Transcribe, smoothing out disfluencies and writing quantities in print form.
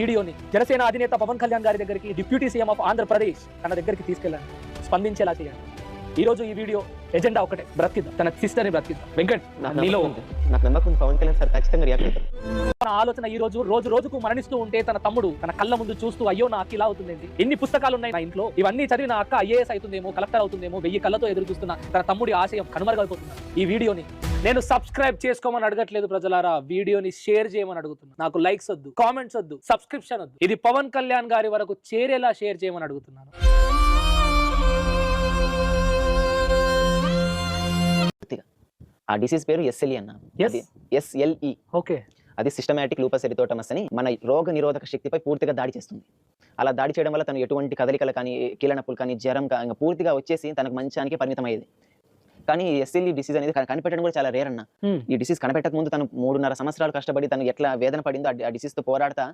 వీడియోని జనసేన అధినేత పవన్ కళ్యాణ్ గారి దగ్గరికి డిప్యూటీ సీఎం ఆఫ్ ఆంధ్రప్రదేశ్ తన దగ్గరికి తీసుకెళ్ళండి, స్పందించేలా చేయండి. ఈ రోజు ఈ వీడియో ఎజెండా ఒకటే, బ్రతికిద్దాం, తన సిస్టర్ ని బ్రతికిద్దాం. వెంకట్, నీలో నాకు నమ్మకం పవన్ కళ్యాణ్ సార్ ఖచ్చితంగా రియాక్ట్ అవుతారు. మన ఆలోచన ఈ రోజు రోజు రోజుకు మరణిస్తూ ఉంటే తన తమ్ముడు తన కళ్ళ ముందు చూస్తూ అయ్యో నా అక్క ఇలా అవుతుంది, ఎన్ని పుస్తకాలు ఉన్నాయి నా ఇంట్లో, ఇవన్నీ చదివి నా అక్క ఐఏఎస్ అవుతుందేమో, కలెక్టర్ అవుతుందేమో, 1000 కళ్ళతో ఎదురు చూస్తున్న తన తమ్ముడి ఆశయం కనుమరుగైపోతున్నారు. ఈ వీడియోని నేను సబ్స్క్రైబ్ చేసుకోమని అడగట్లేదు ప్రజలారా, వీడియోని షేర్ చేయమని అడుగుతున్నా. నాకు లైక్స్ వద్దు, కామెంట్స్ వద్దు, సబ్స్క్రిప్షన్ వద్దు. ఇది పవన్ కళ్యాణ్ గారి వరకు చేరేలా షేర్ చేయమని అడుగుతున్నాను. ఆ డిసీజ్ పేరు ఎస్ఎల్ఈ అన్న. ఎస్ఎల్ఈ. ఓకే. అది సిస్టమాటిక్ లూపస్ ఎరిథోటమస్ అని మన రోగ నిరోధక శక్తిపై పూర్తిగా దాడి చేస్తుంది. అలా దాడి చేయడం వల్ల తను ఎటువంటి కదలికలు కానీ, కీళ్ళ నొప్పులు కానీ, జ్వరం కానీ పూర్తిగా వచ్చేసి తనకు మంచానికి పరిమితం అయ్యేది. కానీ ఎస్ఎల్ఈ డిసీజ్ అనేది కనిపెట్టడం కూడా చాలా రేర్ అన్న. ఈ డిసీజ్ కనిపెట్టక ముందు తను 3.5 సంవత్సరాలు కష్టపడి తను ఎట్లా వేదన పడిందో ఆ డిసీజ్ తో పోరాడతా